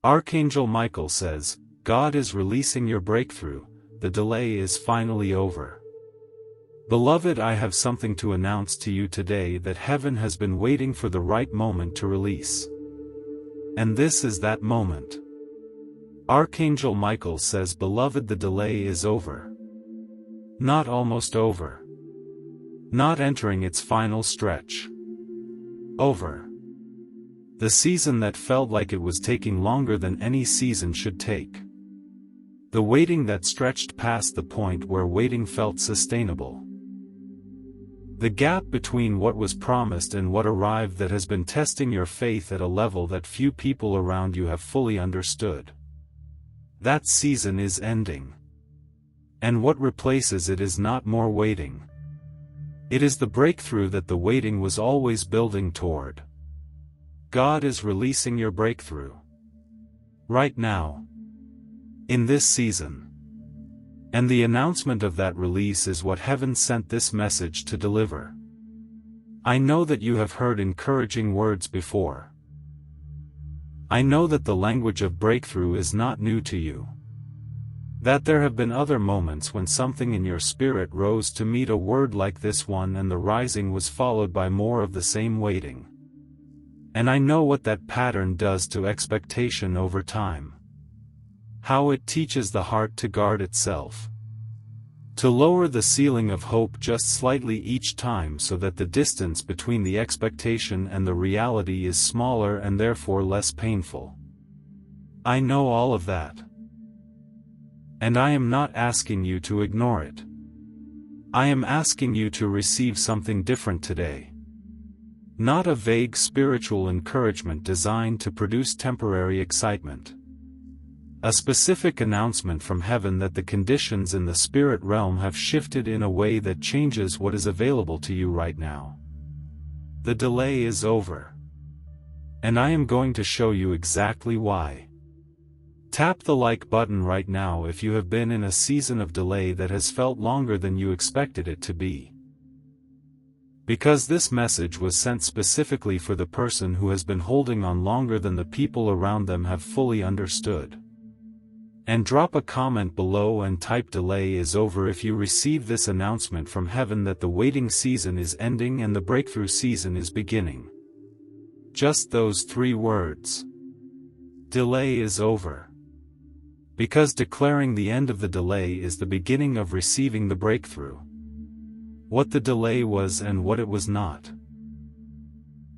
Archangel Michael says, God is releasing your breakthrough, the delay is finally over. Beloved, I have something to announce to you today that heaven has been waiting for the right moment to release. And this is that moment. Archangel Michael says, beloved, the delay is over. Not almost over. Not entering its final stretch. Over. The season that felt like it was taking longer than any season should take. The waiting that stretched past the point where waiting felt sustainable. The gap between what was promised and what arrived that has been testing your faith at a level that few people around you have fully understood. That season is ending. And what replaces it is not more waiting. It is the breakthrough that the waiting was always building toward. God is releasing your breakthrough. Right now. In this season. And the announcement of that release is what heaven sent this message to deliver. I know that you have heard encouraging words before. I know that the language of breakthrough is not new to you. That there have been other moments when something in your spirit rose to meet a word like this one, and the rising was followed by more of the same waiting. And I know what that pattern does to expectation over time. How it teaches the heart to guard itself. To lower the ceiling of hope just slightly each time so that the distance between the expectation and the reality is smaller and therefore less painful. I know all of that. And I am not asking you to ignore it. I am asking you to receive something different today. Not a vague spiritual encouragement designed to produce temporary excitement. A specific announcement from heaven that the conditions in the spirit realm have shifted in a way that changes what is available to you right now. The delay is over. And I am going to show you exactly why. Tap the like button right now if you have been in a season of delay that has felt longer than you expected it to be. Because this message was sent specifically for the person who has been holding on longer than the people around them have fully understood. And drop a comment below and type delay is over if you receive this announcement from heaven that the waiting season is ending and the breakthrough season is beginning. Just those 3 words. Delay is over. Because declaring the end of the delay is the beginning of receiving the breakthrough. What the delay was and what it was not.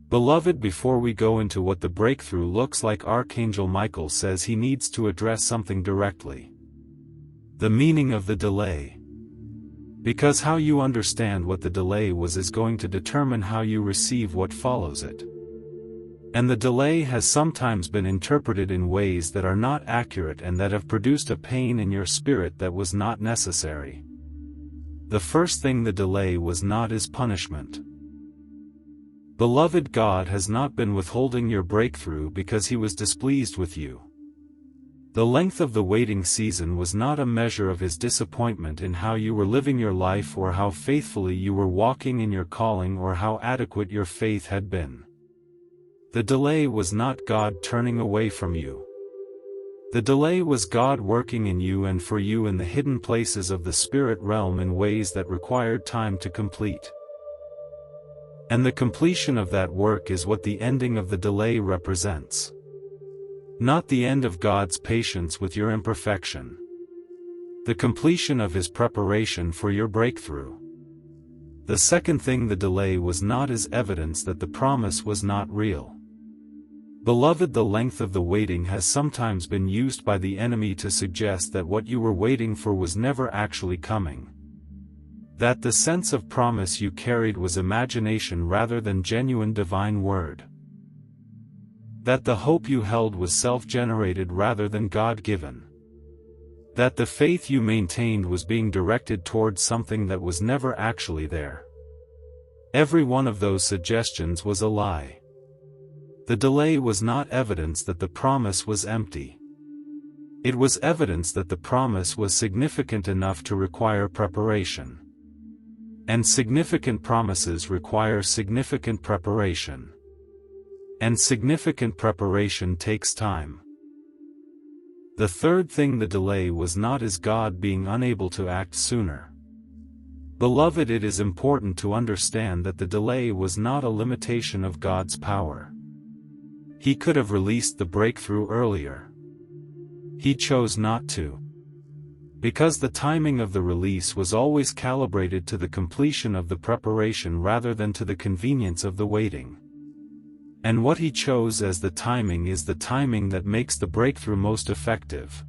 Beloved, before we go into what the breakthrough looks like, Archangel Michael says he needs to address something directly. The meaning of the delay. Because how you understand what the delay was is going to determine how you receive what follows it. And the delay has sometimes been interpreted in ways that are not accurate and that have produced a pain in your spirit that was not necessary. The first thing the delay was not is punishment. Beloved, God has not been withholding your breakthrough because he was displeased with you. The length of the waiting season was not a measure of his disappointment in how you were living your life or how faithfully you were walking in your calling or how adequate your faith had been. The delay was not God turning away from you. The delay was God working in you and for you in the hidden places of the spirit realm in ways that required time to complete. And the completion of that work is what the ending of the delay represents. Not the end of God's patience with your imperfection. The completion of his preparation for your breakthrough. The second thing the delay was not is evidence that the promise was not real. Beloved, the length of the waiting has sometimes been used by the enemy to suggest that what you were waiting for was never actually coming. That the sense of promise you carried was imagination rather than genuine divine word. That the hope you held was self-generated rather than God-given. That the faith you maintained was being directed towards something that was never actually there. Every one of those suggestions was a lie. The delay was not evidence that the promise was empty. It was evidence that the promise was significant enough to require preparation. And significant promises require significant preparation. And significant preparation takes time. The third thing the delay was not is God being unable to act sooner. Beloved, it is important to understand that the delay was not a limitation of God's power. He could have released the breakthrough earlier. He chose not to. Because the timing of the release was always calibrated to the completion of the preparation rather than to the convenience of the waiting. And what he chose as the timing is the timing that makes the breakthrough most effective,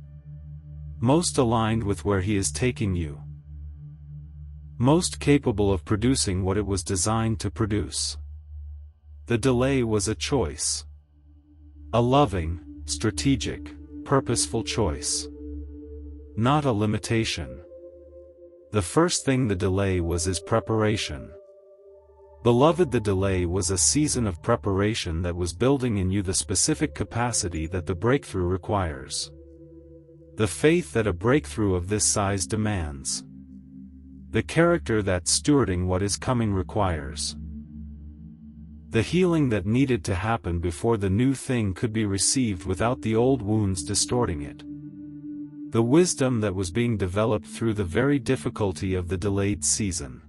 most aligned with where he is taking you, most capable of producing what it was designed to produce. The delay was a choice. A loving, strategic, purposeful choice. Not a limitation. The first thing the delay was is preparation. Beloved, the delay was a season of preparation that was building in you the specific capacity that the breakthrough requires. The faith that a breakthrough of this size demands. The character that stewarding what is coming requires. The healing that needed to happen before the new thing could be received without the old wounds distorting it. The wisdom that was being developed through the very difficulty of the delayed season.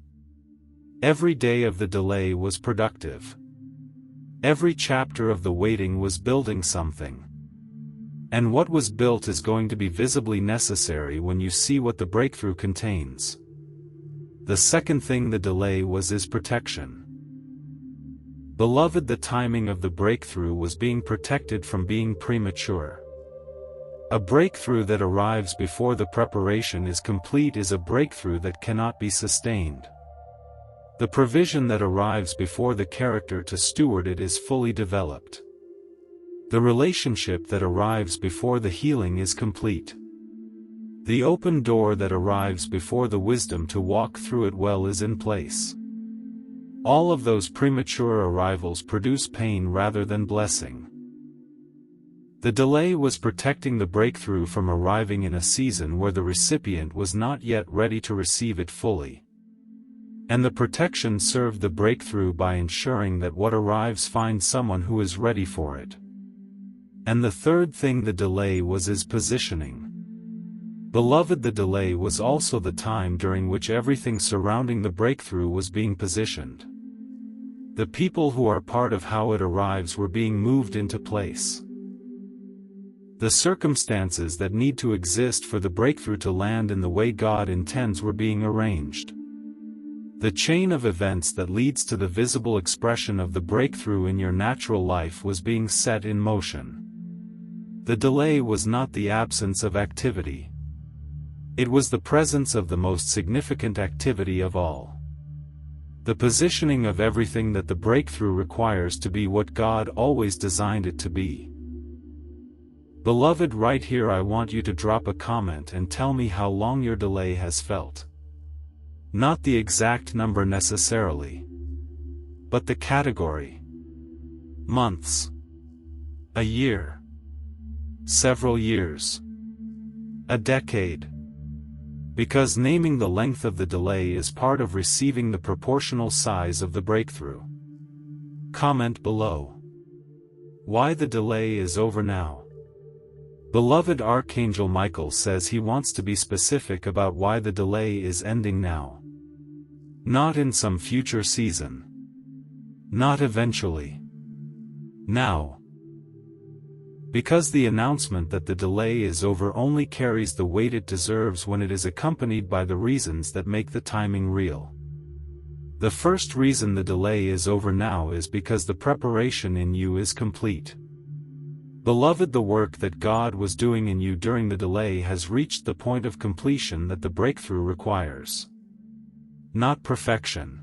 Every day of the delay was productive. Every chapter of the waiting was building something. And what was built is going to be visibly necessary when you see what the breakthrough contains. The second thing the delay was is protection. Beloved, the timing of the breakthrough was being protected from being premature. A breakthrough that arrives before the preparation is complete is a breakthrough that cannot be sustained. The provision that arrives before the character to steward it is fully developed. The relationship that arrives before the healing is complete. The open door that arrives before the wisdom to walk through it well is in place. All of those premature arrivals produce pain rather than blessing. The delay was protecting the breakthrough from arriving in a season where the recipient was not yet ready to receive it fully. And the protection served the breakthrough by ensuring that what arrives finds someone who is ready for it. And the third thing the delay was is positioning. Beloved, the delay was also the time during which everything surrounding the breakthrough was being positioned. The people who are part of how it arrives were being moved into place. The circumstances that need to exist for the breakthrough to land in the way God intends were being arranged. The chain of events that leads to the visible expression of the breakthrough in your natural life was being set in motion. The delay was not the absence of activity. It was the presence of the most significant activity of all. The positioning of everything that the breakthrough requires to be what God always designed it to be. Beloved, right here I want you to drop a comment and tell me how long your delay has felt. Not the exact number necessarily, but the category. Months. A year. Several years. A decade. Because naming the length of the delay is part of receiving the proportional size of the breakthrough. Comment below. Why the delay is over now. Beloved, Archangel Michael says he wants to be specific about why the delay is ending now. Not in some future season. Not eventually. Now. Because the announcement that the delay is over only carries the weight it deserves when it is accompanied by the reasons that make the timing real. The first reason the delay is over now is because the preparation in you is complete. Beloved, the work that God was doing in you during the delay has reached the point of completion that the breakthrough requires. Not perfection.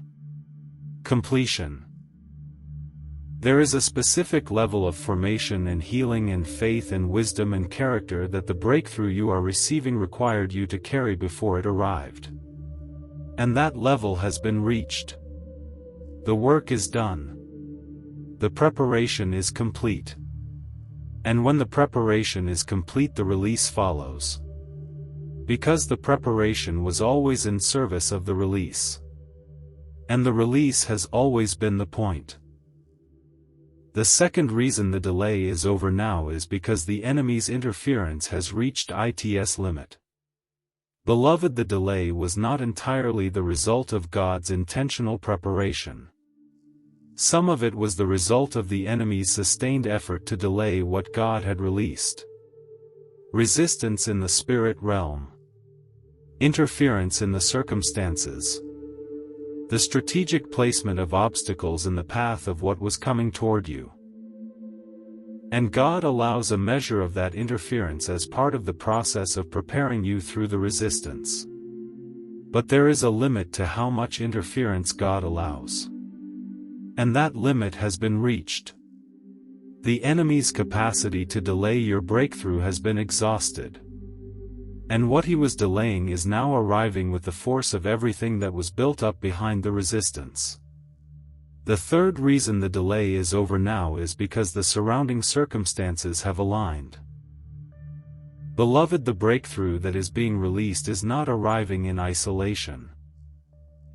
Completion. There is a specific level of formation and healing and faith and wisdom and character that the breakthrough you are receiving required you to carry before it arrived. And that level has been reached. The work is done. The preparation is complete. And when the preparation is complete, the release follows. Because the preparation was always in service of the release. And the release has always been the point. The second reason the delay is over now is because the enemy's interference has reached its limit. Beloved, the delay was not entirely the result of God's intentional preparation. Some of it was the result of the enemy's sustained effort to delay what God had released. Resistance in the spirit realm. Interference in the circumstances. The strategic placement of obstacles in the path of what was coming toward you. And God allows a measure of that interference as part of the process of preparing you through the resistance. But there is a limit to how much interference God allows. And that limit has been reached. The enemy's capacity to delay your breakthrough has been exhausted. And what he was delaying is now arriving with the force of everything that was built up behind the resistance. The third reason the delay is over now is because the surrounding circumstances have aligned. Beloved, the breakthrough that is being released is not arriving in isolation.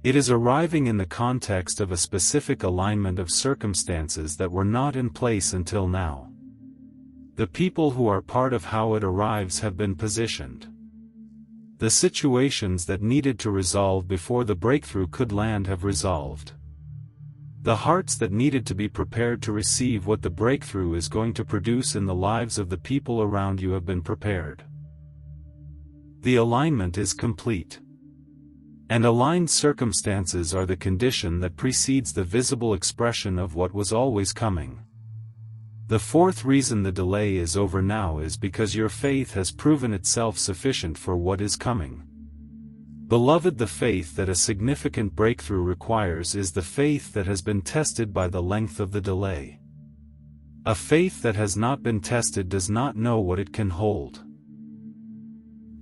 It is arriving in the context of a specific alignment of circumstances that were not in place until now. The people who are part of how it arrives have been positioned. The situations that needed to resolve before the breakthrough could land have resolved. The hearts that needed to be prepared to receive what the breakthrough is going to produce in the lives of the people around you have been prepared. The alignment is complete. And aligned circumstances are the condition that precedes the visible expression of what was always coming. The fourth reason the delay is over now is because your faith has proven itself sufficient for what is coming. Beloved, the faith that a significant breakthrough requires is the faith that has been tested by the length of the delay. A faith that has not been tested does not know what it can hold.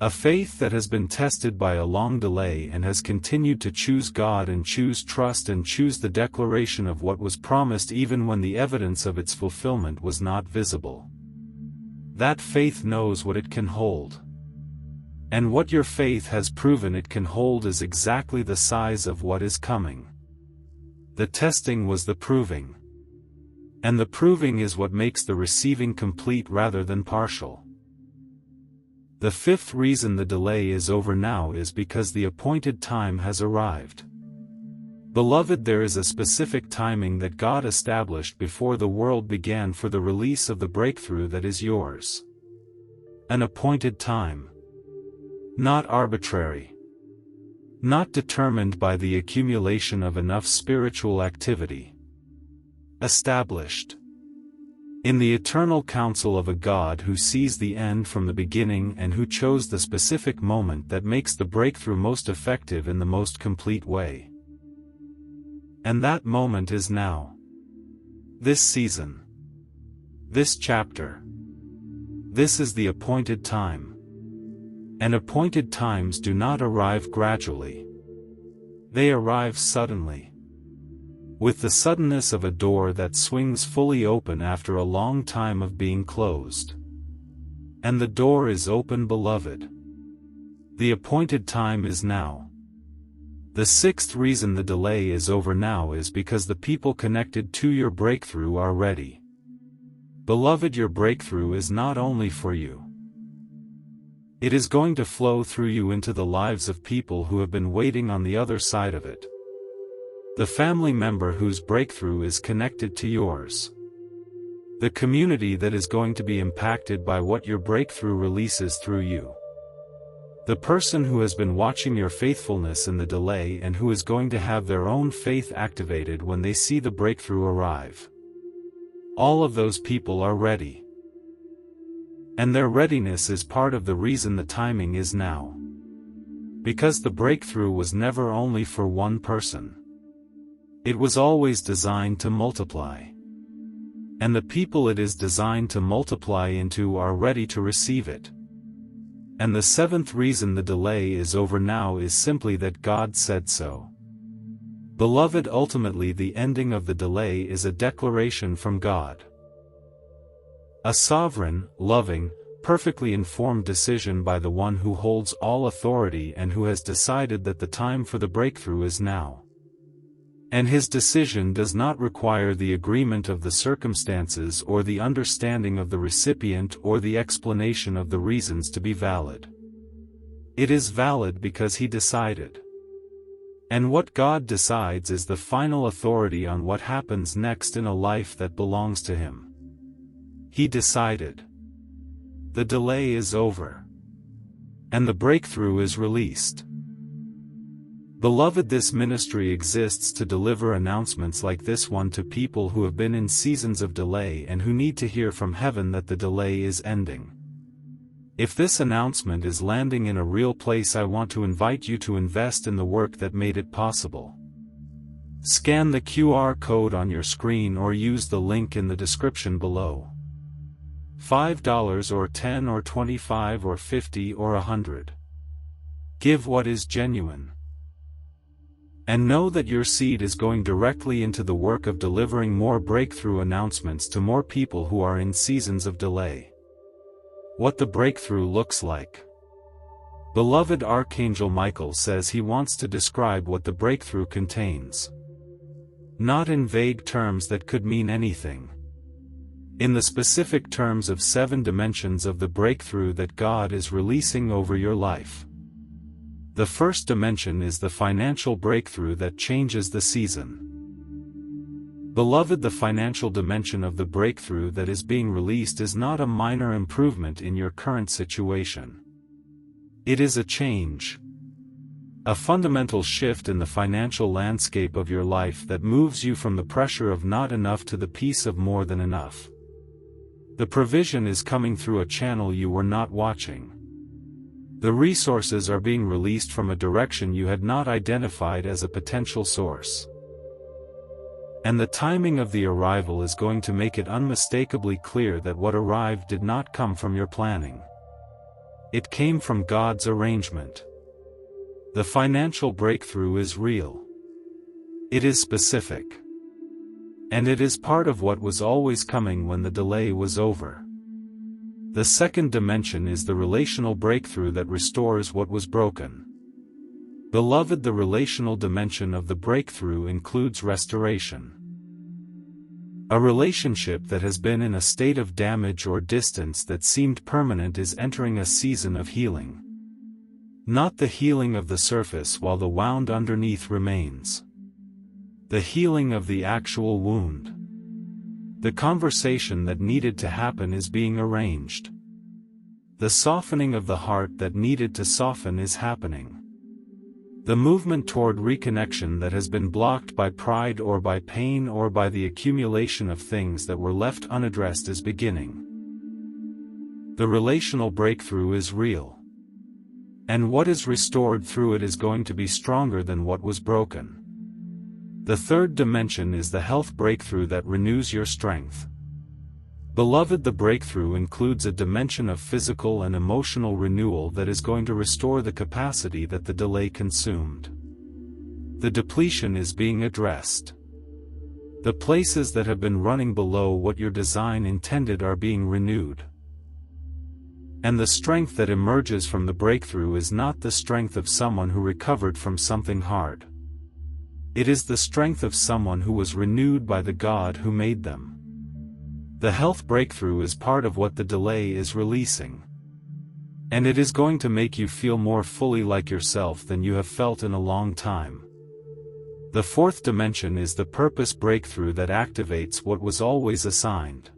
A faith that has been tested by a long delay and has continued to choose God and choose trust and choose the declaration of what was promised even when the evidence of its fulfillment was not visible. That faith knows what it can hold. And what your faith has proven it can hold is exactly the size of what is coming. The testing was the proving. And the proving is what makes the receiving complete rather than partial. The fifth reason the delay is over now is because the appointed time has arrived. Beloved, there is a specific timing that God established before the world began for the release of the breakthrough that is yours. An appointed time. Not arbitrary. Not determined by the accumulation of enough spiritual activity. Established. In the eternal counsel of a God who sees the end from the beginning and who chose the specific moment that makes the breakthrough most effective in the most complete way. And that moment is now. This season. This chapter. This is the appointed time. And appointed times do not arrive gradually. They arrive suddenly. With the suddenness of a door that swings fully open after a long time of being closed. And the door is open, beloved. The appointed time is now. The sixth reason the delay is over now is because the people connected to your breakthrough are ready. Beloved, your breakthrough is not only for you. It is going to flow through you into the lives of people who have been waiting on the other side of it. The family member whose breakthrough is connected to yours. The community that is going to be impacted by what your breakthrough releases through you. The person who has been watching your faithfulness in the delay and who is going to have their own faith activated when they see the breakthrough arrive. All of those people are ready. And their readiness is part of the reason the timing is now. Because the breakthrough was never only for one person. It was always designed to multiply. And the people it is designed to multiply into are ready to receive it. And the seventh reason the delay is over now is simply that God said so. Beloved, ultimately the ending of the delay is a declaration from God. A sovereign, loving, perfectly informed decision by the one who holds all authority and who has decided that the time for the breakthrough is now. And his decision does not require the agreement of the circumstances or the understanding of the recipient or the explanation of the reasons to be valid. It is valid because he decided. And what God decides is the final authority on what happens next in a life that belongs to him. He decided. The delay is over. And the breakthrough is released. Beloved, this ministry exists to deliver announcements like this one to people who have been in seasons of delay and who need to hear from heaven that the delay is ending. If this announcement is landing in a real place, I want to invite you to invest in the work that made it possible. Scan the QR code on your screen or use the link in the description below. $5 or $10 or $25 or $50 or $100. Give what is genuine. And know that your seed is going directly into the work of delivering more breakthrough announcements to more people who are in seasons of delay. What the breakthrough looks like. Beloved, Archangel Michael says he wants to describe what the breakthrough contains. Not in vague terms that could mean anything. In the specific terms of 7 dimensions of the breakthrough that God is releasing over your life. The first dimension is the financial breakthrough that changes the season. Beloved, the financial dimension of the breakthrough that is being released is not a minor improvement in your current situation. It is a change. A fundamental shift in the financial landscape of your life that moves you from the pressure of not enough to the peace of more than enough. The provision is coming through a channel you were not watching. The resources are being released from a direction you had not identified as a potential source. And the timing of the arrival is going to make it unmistakably clear that what arrived did not come from your planning. It came from God's arrangement. The financial breakthrough is real. It is specific. And it is part of what was always coming when the delay was over. The second dimension is the relational breakthrough that restores what was broken. Beloved, the relational dimension of the breakthrough includes restoration. A relationship that has been in a state of damage or distance that seemed permanent is entering a season of healing. Not the healing of the surface while the wound underneath remains. The healing of the actual wound. The conversation that needed to happen is being arranged. The softening of the heart that needed to soften is happening. The movement toward reconnection that has been blocked by pride or by pain or by the accumulation of things that were left unaddressed is beginning. The relational breakthrough is real. And what is restored through it is going to be stronger than what was broken. The third dimension is the health breakthrough that renews your strength. Beloved, the breakthrough includes a dimension of physical and emotional renewal that is going to restore the capacity that the delay consumed. The depletion is being addressed. The places that have been running below what your design intended are being renewed. And the strength that emerges from the breakthrough is not the strength of someone who recovered from something hard. It is the strength of someone who was renewed by the God who made them. The health breakthrough is part of what the delay is releasing. And it is going to make you feel more fully like yourself than you have felt in a long time. The fourth dimension is the purpose breakthrough that activates what was always assigned.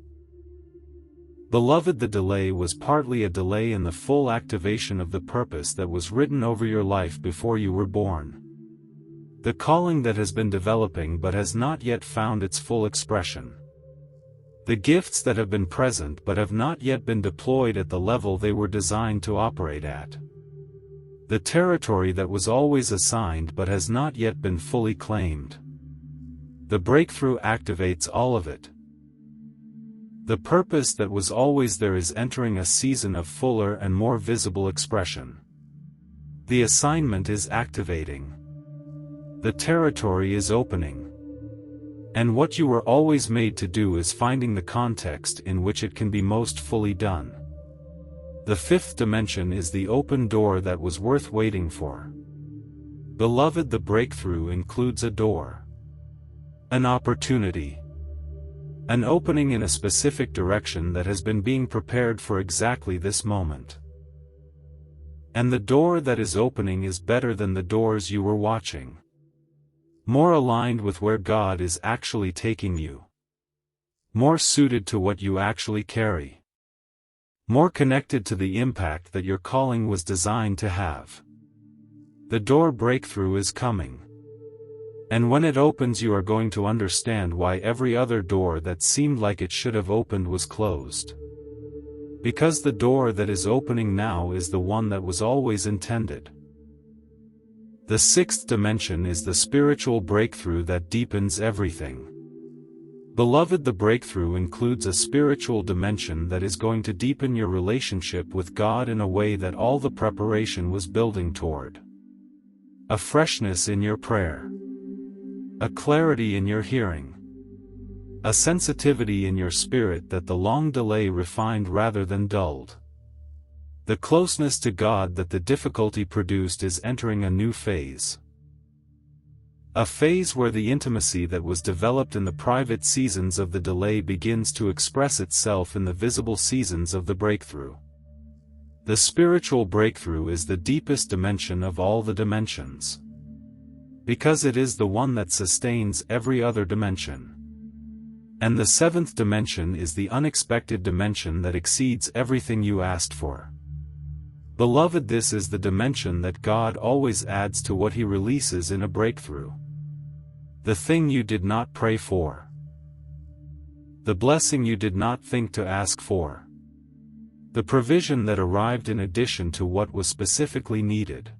Beloved, the delay was partly a delay in the full activation of the purpose that was written over your life before you were born. The calling that has been developing but has not yet found its full expression. The gifts that have been present but have not yet been deployed at the level they were designed to operate at. The territory that was always assigned but has not yet been fully claimed. The breakthrough activates all of it. The purpose that was always there is entering a season of fuller and more visible expression. The assignment is activating. The territory is opening. And what you were always made to do is finding the context in which it can be most fully done. The fifth dimension is the open door that was worth waiting for. Beloved, the breakthrough includes a door. An opportunity. An opening in a specific direction that has been being prepared for exactly this moment. And the door that is opening is better than the doors you were watching. More aligned with where God is actually taking you. More suited to what you actually carry. More connected to the impact that your calling was designed to have. The door breakthrough is coming. And when it opens, you are going to understand why every other door that seemed like it should have opened was closed. Because the door that is opening now is the one that was always intended. The sixth dimension is the spiritual breakthrough that deepens everything. Beloved, the breakthrough includes a spiritual dimension that is going to deepen your relationship with God in a way that all the preparation was building toward. A freshness in your prayer. A clarity in your hearing. A sensitivity in your spirit that the long delay refined rather than dulled. The closeness to God that the difficulty produced is entering a new phase. A phase where the intimacy that was developed in the private seasons of the delay begins to express itself in the visible seasons of the breakthrough. The spiritual breakthrough is the deepest dimension of all the dimensions. Because it is the one that sustains every other dimension. And the seventh dimension is the unexpected dimension that exceeds everything you asked for. Beloved, this is the dimension that God always adds to what He releases in a breakthrough. The thing you did not pray for. The blessing you did not think to ask for. The provision that arrived in addition to what was specifically needed.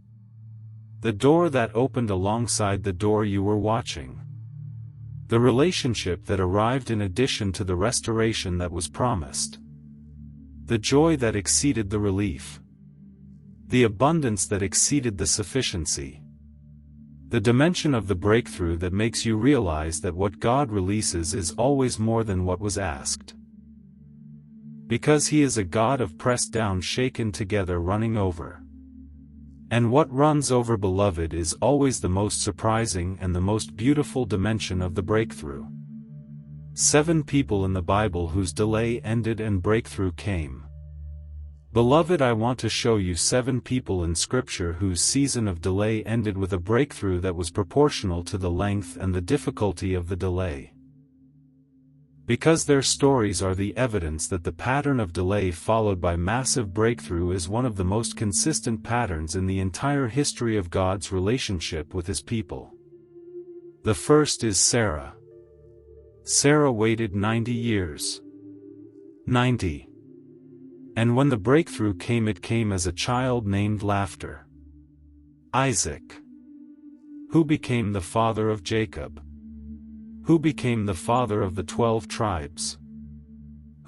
The door that opened alongside the door you were watching. The relationship that arrived in addition to the restoration that was promised. The joy that exceeded the relief. The abundance that exceeded the sufficiency. The dimension of the breakthrough that makes you realize that what God releases is always more than what was asked. Because He is a God of pressed down, shaken together, running over. And what runs over, beloved, is always the most surprising and the most beautiful dimension of the breakthrough. 7 people in the Bible whose delay ended and breakthrough came. Beloved, I want to show you 7 people in Scripture whose season of delay ended with a breakthrough that was proportional to the length and the difficulty of the delay. Because their stories are the evidence that the pattern of delay followed by massive breakthrough is one of the most consistent patterns in the entire history of God's relationship with His people. The first is Sarah. Sarah waited 90 years. 90. And when the breakthrough came, it came as a child named Laughter. Isaac. Who became the father of Jacob. Who became the father of the 12 tribes.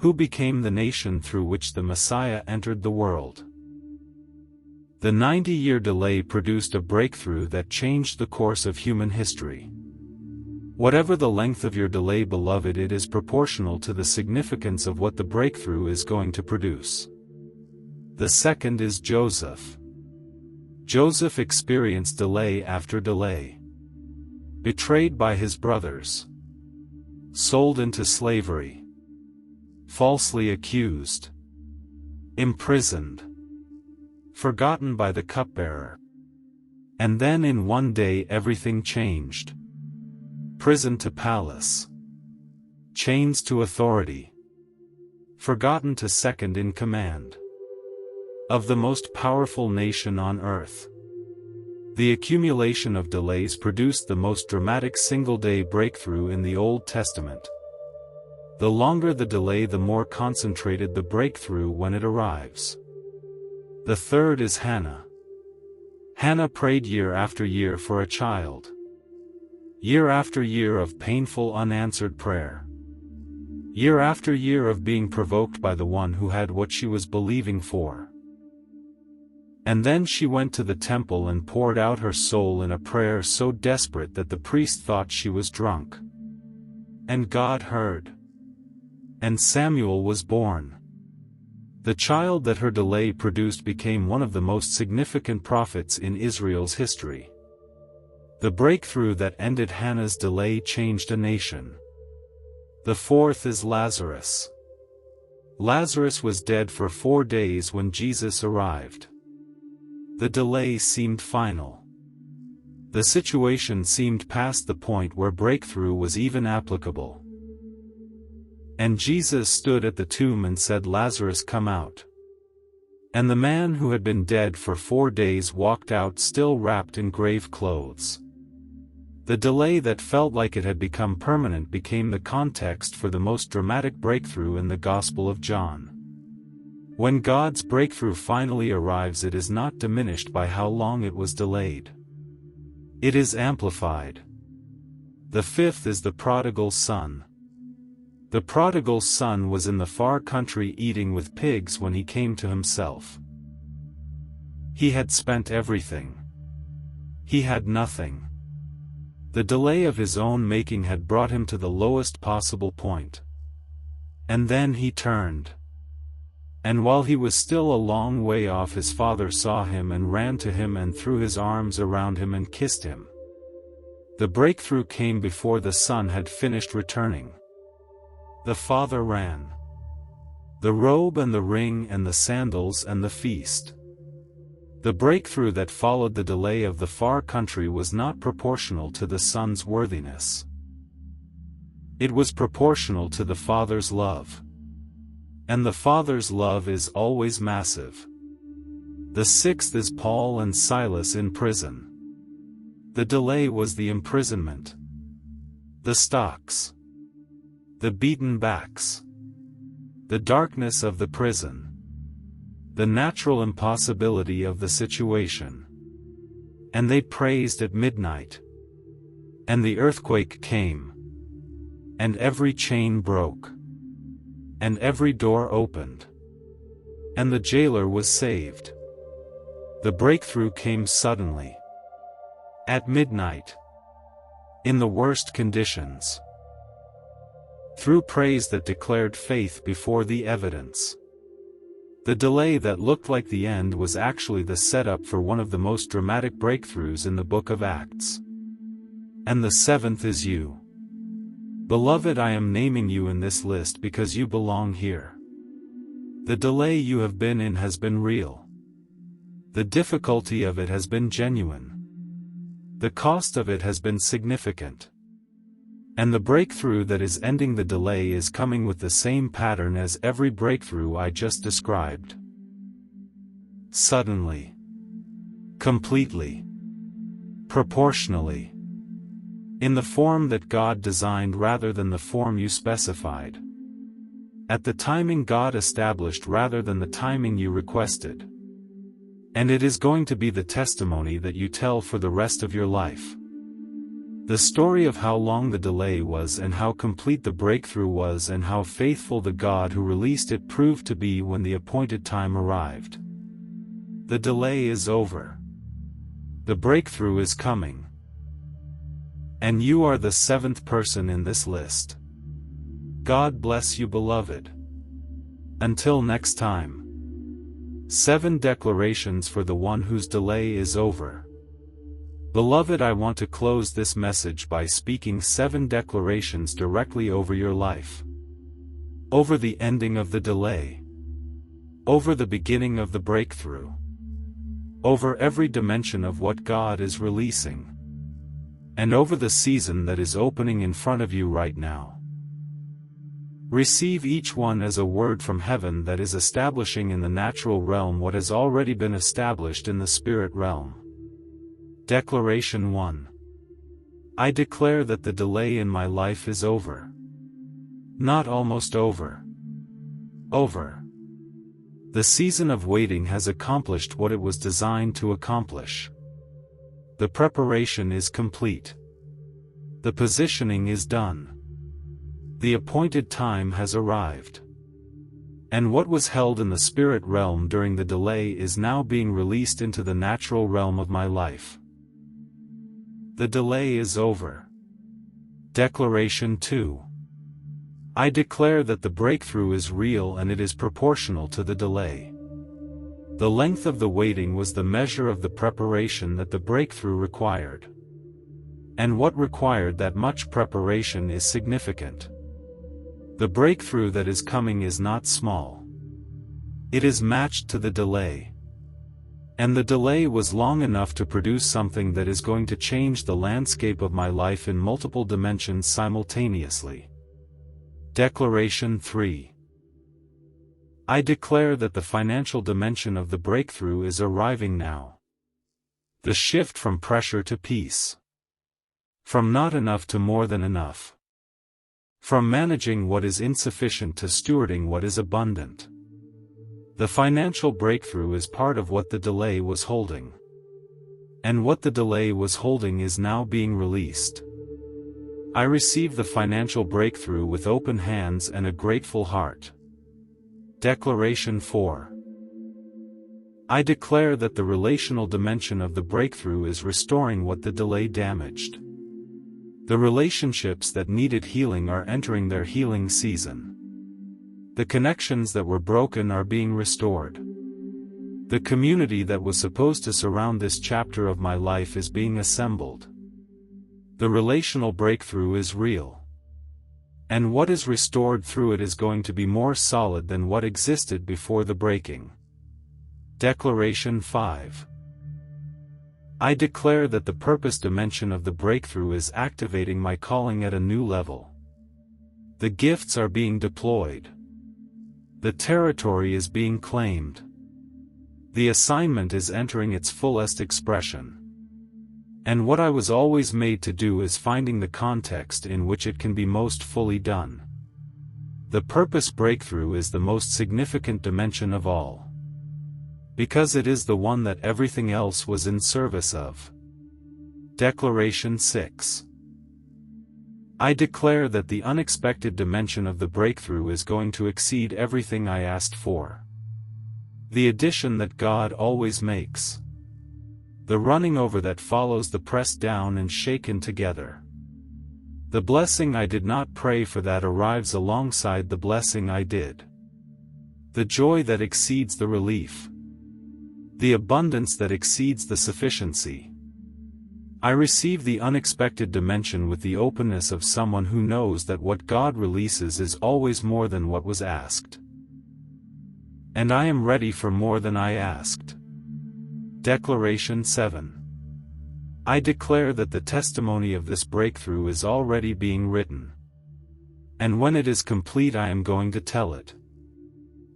Who became the nation through which the Messiah entered the world. The 90-year delay produced a breakthrough that changed the course of human history. Whatever the length of your delay, beloved, it is proportional to the significance of what the breakthrough is going to produce. The second is Joseph. Joseph experienced delay after delay. Betrayed by his brothers. Sold into slavery. Falsely accused. Imprisoned. Forgotten by the cupbearer. And then in one day everything changed. Prison to palace. Chains to authority. Forgotten to second in command. Of the most powerful nation on earth. The accumulation of delays produced the most dramatic single-day breakthrough in the Old Testament. The longer the delay, the more concentrated the breakthrough when it arrives. The third is Hannah. Hannah prayed year after year for a child. Year after year of painful unanswered prayer. Year after year of being provoked by the one who had what she was believing for. And then she went to the temple and poured out her soul in a prayer so desperate that the priest thought she was drunk. And God heard. And Samuel was born. The child that her delay produced became one of the most significant prophets in Israel's history. The breakthrough that ended Hannah's delay changed a nation. The fourth is Lazarus. Lazarus was dead for 4 days when Jesus arrived. The delay seemed final. The situation seemed past the point where breakthrough was even applicable. And Jesus stood at the tomb and said, "Lazarus, come out." And the man who had been dead for 4 days walked out, still wrapped in grave clothes. The delay that felt like it had become permanent became the context for the most dramatic breakthrough in the Gospel of John. When God's breakthrough finally arrives, it is not diminished by how long it was delayed. It is amplified. The fifth is the prodigal son. The prodigal son was in the far country eating with pigs when he came to himself. He had spent everything. He had nothing. The delay of his own making had brought him to the lowest possible point. And then he turned. And while he was still a long way off, his father saw him and ran to him and threw his arms around him and kissed him. The breakthrough came before the son had finished returning. The father ran. The robe and the ring and the sandals and the feast. The breakthrough that followed the delay of the far country was not proportional to the son's worthiness. It was proportional to the father's love. And the father's love is always massive. The sixth is Paul and Silas in prison. The delay was the imprisonment. The stocks. The beaten backs. The darkness of the prison. The natural impossibility of the situation. And they praised at midnight. And the earthquake came. And every chain broke. And every door opened. And the jailer was saved. The breakthrough came suddenly. At midnight. In the worst conditions. Through praise that declared faith before the evidence. The delay that looked like the end was actually the setup for one of the most dramatic breakthroughs in the book of Acts. And the seventh is you. Beloved, I am naming you in this list because you belong here. The delay you have been in has been real. The difficulty of it has been genuine. The cost of it has been significant. And the breakthrough that is ending the delay is coming with the same pattern as every breakthrough I just described. Suddenly. Completely. Proportionally. In the form that God designed rather than the form you specified. At the timing God established rather than the timing you requested. And it is going to be the testimony that you tell for the rest of your life. The story of how long the delay was and how complete the breakthrough was and how faithful the God who released it proved to be when the appointed time arrived. The delay is over. The breakthrough is coming. And you are the seventh person in this list. God bless you, beloved. Until next time. 7 declarations for the one whose delay is over. Beloved, I want to close this message by speaking 7 declarations directly over your life. Over the ending of the delay. Over the beginning of the breakthrough. Over every dimension of what God is releasing. And over the season that is opening in front of you right now. Receive each one as a word from heaven that is establishing in the natural realm what has already been established in the spirit realm. Declaration 1. I declare that the delay in my life is over. Not almost over. Over. The season of waiting has accomplished what it was designed to accomplish. The preparation is complete. The positioning is done. The appointed time has arrived. And what was held in the spirit realm during the delay is now being released into the natural realm of my life. The delay is over. Declaration 2. I declare that the breakthrough is real and it is proportional to the delay. The length of the waiting was the measure of the preparation that the breakthrough required. And what required that much preparation is significant. The breakthrough that is coming is not small. It is matched to the delay. And the delay was long enough to produce something that is going to change the landscape of my life in multiple dimensions simultaneously. Declaration 3. I declare that the financial dimension of the breakthrough is arriving now. The shift from pressure to peace. From not enough to more than enough. From managing what is insufficient to stewarding what is abundant. The financial breakthrough is part of what the delay was holding. And what the delay was holding is now being released. I receive the financial breakthrough with open hands and a grateful heart. Declaration 4. I declare that the relational dimension of the breakthrough is restoring what the delay damaged. The relationships that needed healing are entering their healing season. The connections that were broken are being restored. The community that was supposed to surround this chapter of my life is being assembled. The relational breakthrough is real. And what is restored through it is going to be more solid than what existed before the breaking. Declaration 5. I declare that the purpose dimension of the breakthrough is activating my calling at a new level. The gifts are being deployed. The territory is being claimed. The assignment is entering its fullest expression. And what I was always made to do is finding the context in which it can be most fully done. The purpose breakthrough is the most significant dimension of all. Because it is the one that everything else was in service of. Declaration 6. I declare that the unexpected dimension of the breakthrough is going to exceed everything I asked for. The addition that God always makes. The running over that follows the pressed down and shaken together. The blessing I did not pray for that arrives alongside the blessing I did. The joy that exceeds the relief. The abundance that exceeds the sufficiency. I receive the unexpected dimension with the openness of someone who knows that what God releases is always more than what was asked. And I am ready for more than I asked. Declaration 7. I declare that the testimony of this breakthrough is already being written. And when it is complete I am going to tell it.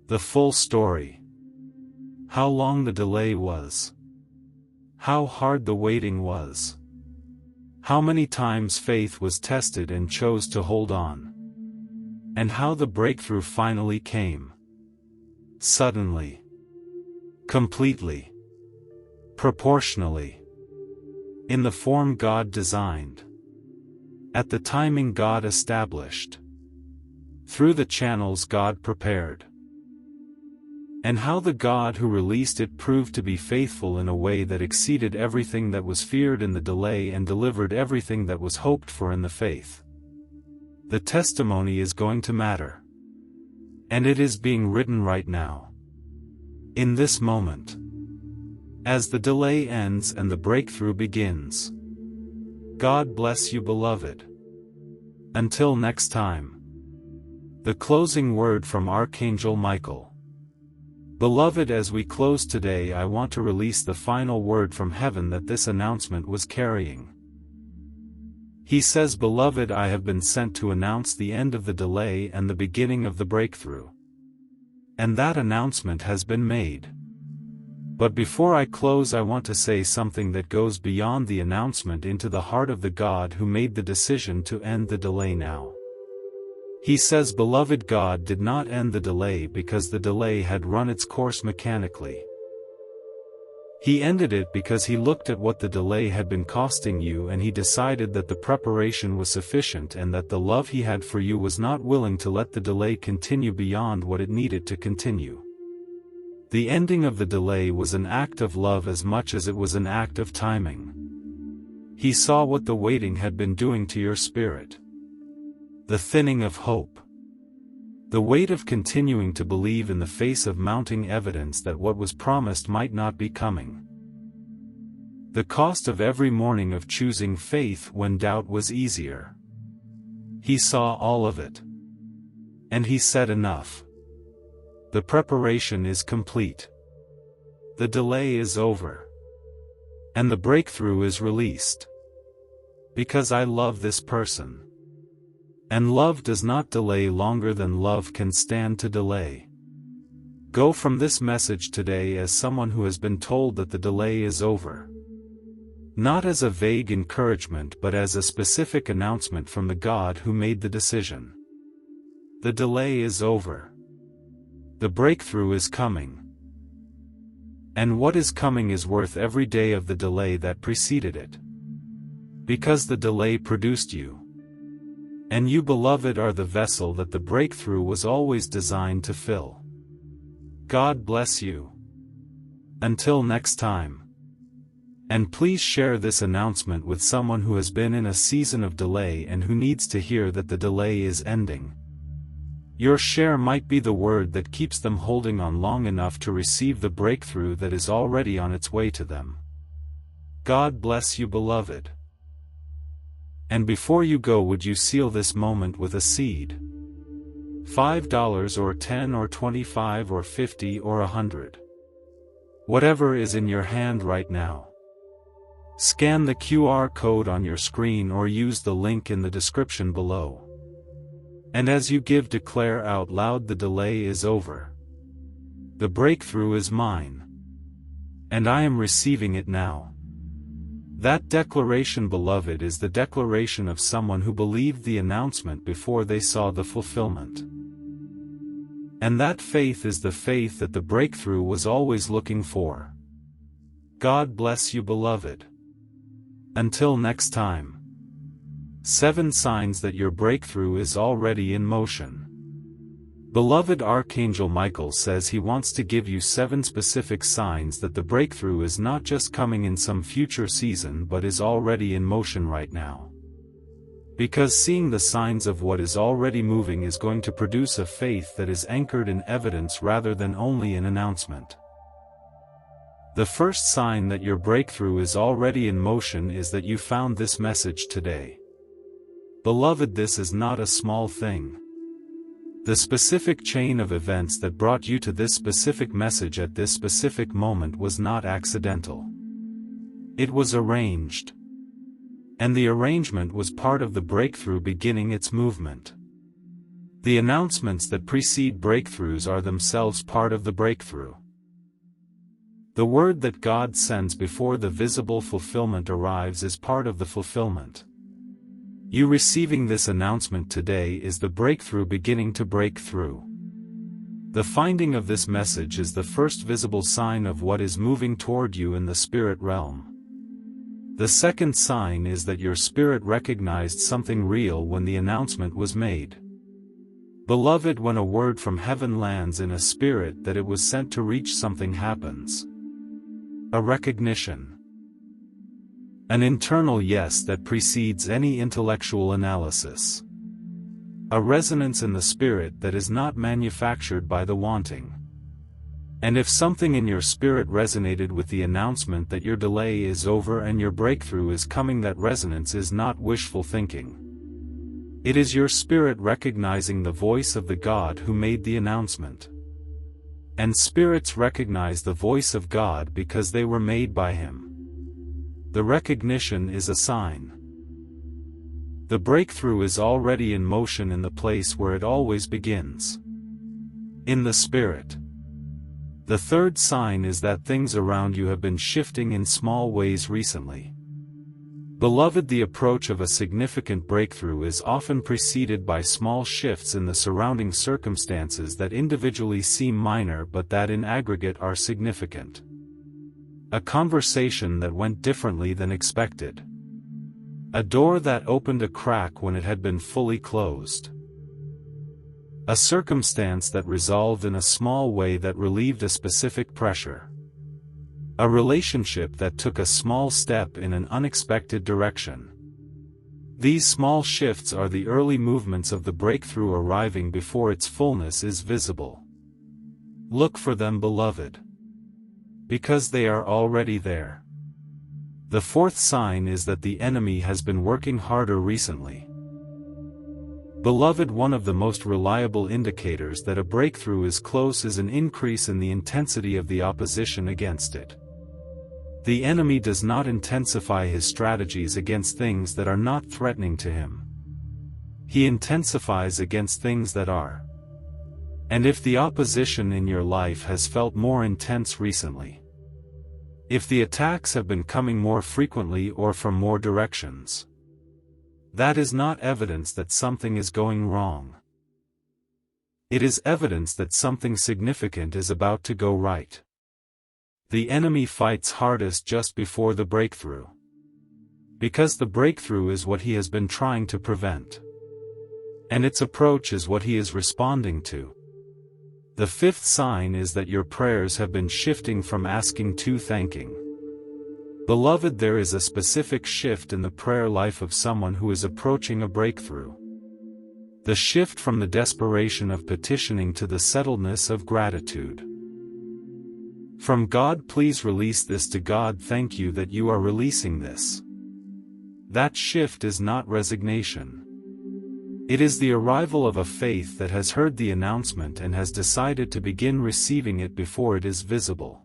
The full story. How long the delay was. How hard the waiting was. How many times faith was tested and chose to hold on. And how the breakthrough finally came. Suddenly. Completely. Proportionally. In the form God designed. At the timing God established. Through the channels God prepared. And how the God who released it proved to be faithful in a way that exceeded everything that was feared in the delay and delivered everything that was hoped for in the faith. The testimony is going to matter. And it is being written right now. In this moment. As the delay ends and the breakthrough begins. God bless you, beloved. Until next time. The closing word from Archangel Michael. Beloved, as we close today, I want to release the final word from heaven that this announcement was carrying. He says, Beloved, I have been sent to announce the end of the delay and the beginning of the breakthrough. And that announcement has been made. But before I close, I want to say something that goes beyond the announcement into the heart of the God who made the decision to end the delay now. He says, Beloved, God did not end the delay because the delay had run its course mechanically. He ended it because he looked at what the delay had been costing you and he decided that the preparation was sufficient and that the love he had for you was not willing to let the delay continue beyond what it needed to continue. The ending of the delay was an act of love as much as it was an act of timing. He saw what the waiting had been doing to your spirit. The thinning of hope. The weight of continuing to believe in the face of mounting evidence that what was promised might not be coming. The cost of every morning of choosing faith when doubt was easier. He saw all of it. And he said enough. The preparation is complete. The delay is over. And the breakthrough is released. Because I love this person. And love does not delay longer than love can stand to delay. Go from this message today as someone who has been told that the delay is over. Not as a vague encouragement but as a specific announcement from the God who made the decision. The delay is over. The breakthrough is coming. And what is coming is worth every day of the delay that preceded it. Because the delay produced you. And you, beloved, are the vessel that the breakthrough was always designed to fill. God bless you. Until next time. And please share this announcement with someone who has been in a season of delay and who needs to hear that the delay is ending. Your share might be the word that keeps them holding on long enough to receive the breakthrough that is already on its way to them. God bless you, beloved. And before you go, would you seal this moment with a seed? $5 or 10 or 25 or 50 or 100. Whatever is in your hand right now. Scan the QR code on your screen or use the link in the description below. And as you give, declare out loud, the delay is over. The breakthrough is mine. And I am receiving it now. That declaration, beloved, is the declaration of someone who believed the announcement before they saw the fulfillment. And that faith is the faith that the breakthrough was always looking for. God bless you, beloved. Until next time. 7 signs that your breakthrough is already in motion. Beloved, Archangel Michael says he wants to give you 7 specific signs that the breakthrough is not just coming in some future season but is already in motion right now. Because seeing the signs of what is already moving is going to produce a faith that is anchored in evidence rather than only an announcement. The first sign that your breakthrough is already in motion is that you found this message today. Beloved, this is not a small thing. The specific chain of events that brought you to this specific message at this specific moment was not accidental. It was arranged. And the arrangement was part of the breakthrough beginning its movement. The announcements that precede breakthroughs are themselves part of the breakthrough. The word that God sends before the visible fulfillment arrives is part of the fulfillment. You receiving this announcement today is the breakthrough beginning to break through. The finding of this message is the first visible sign of what is moving toward you in the spirit realm. The second sign is that your spirit recognized something real when the announcement was made. Beloved, when a word from heaven lands in a spirit that it was sent to reach, something happens. A recognition. An internal yes that precedes any intellectual analysis. A resonance in the spirit that is not manufactured by the wanting. And if something in your spirit resonated with the announcement that your delay is over and your breakthrough is coming, that resonance is not wishful thinking. It is your spirit recognizing the voice of the God who made the announcement. And spirits recognize the voice of God because they were made by Him. The recognition is a sign. The breakthrough is already in motion in the place where it always begins. In the Spirit. The third sign is that things around you have been shifting in small ways recently. Beloved, the approach of a significant breakthrough is often preceded by small shifts in the surrounding circumstances that individually seem minor but that in aggregate are significant. A conversation that went differently than expected. A door that opened a crack when it had been fully closed. A circumstance that resolved in a small way that relieved a specific pressure. A relationship that took a small step in an unexpected direction. These small shifts are the early movements of the breakthrough arriving before its fullness is visible. Look for them, beloved. Because they are already there. The fourth sign is that the enemy has been working harder recently. Beloved, one of the most reliable indicators that a breakthrough is close is an increase in the intensity of the opposition against it. The enemy does not intensify his strategies against things that are not threatening to him. He intensifies against things that are. And if the opposition in your life has felt more intense recently, if the attacks have been coming more frequently or from more directions, that is not evidence that something is going wrong. It is evidence that something significant is about to go right. The enemy fights hardest just before the breakthrough, because the breakthrough is what he has been trying to prevent, and its approach is what he is responding to. The fifth sign is that your prayers have been shifting from asking to thanking. Beloved, there is a specific shift in the prayer life of someone who is approaching a breakthrough. The shift from the desperation of petitioning to the settledness of gratitude. From God, please release this, to God, thank you that you are releasing this. That shift is not resignation. It is the arrival of a faith that has heard the announcement and has decided to begin receiving it before it is visible.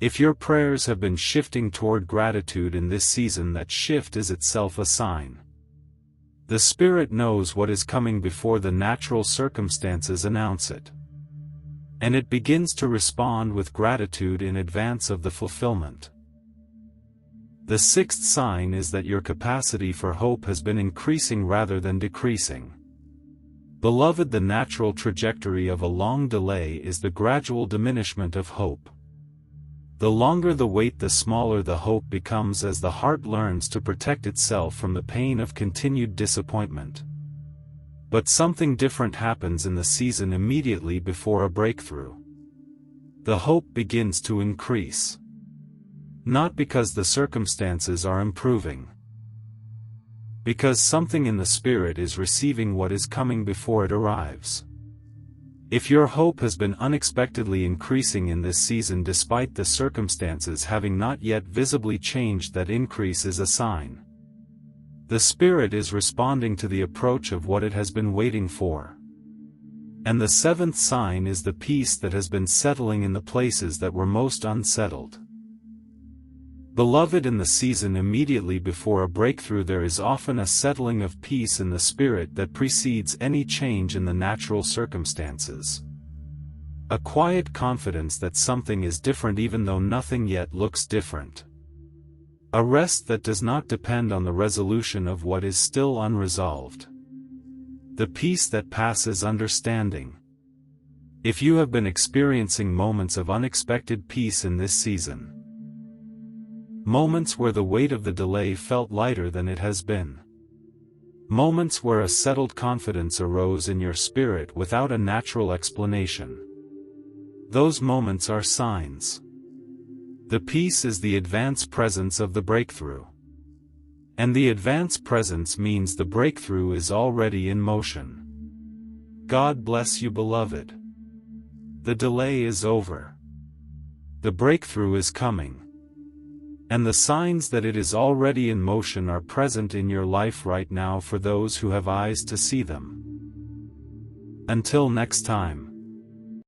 If your prayers have been shifting toward gratitude in this season, that shift is itself a sign. The Spirit knows what is coming before the natural circumstances announce it, and it begins to respond with gratitude in advance of the fulfillment. The sixth sign is that your capacity for hope has been increasing rather than decreasing. Beloved, the natural trajectory of a long delay is the gradual diminishment of hope. The longer the wait, the smaller the hope becomes as the heart learns to protect itself from the pain of continued disappointment. But something different happens in the season immediately before a breakthrough. The hope begins to increase. Not because the circumstances are improving. Because something in the Spirit is receiving what is coming before it arrives. If your hope has been unexpectedly increasing in this season despite the circumstances having not yet visibly changed, that increase is a sign. The Spirit is responding to the approach of what it has been waiting for. And the seventh sign is the peace that has been settling in the places that were most unsettled. Beloved, in the season immediately before a breakthrough, there is often a settling of peace in the Spirit that precedes any change in the natural circumstances. A quiet confidence that something is different even though nothing yet looks different. A rest that does not depend on the resolution of what is still unresolved. The peace that passes understanding. If you have been experiencing moments of unexpected peace in this season, moments where the weight of the delay felt lighter than it has been, moments where a settled confidence arose in your spirit without a natural explanation, those moments are signs. The peace is the advance presence of the breakthrough. And the advance presence means the breakthrough is already in motion. God bless you, beloved. The delay is over. The breakthrough is coming. And the signs that it is already in motion are present in your life right now for those who have eyes to see them. Until next time.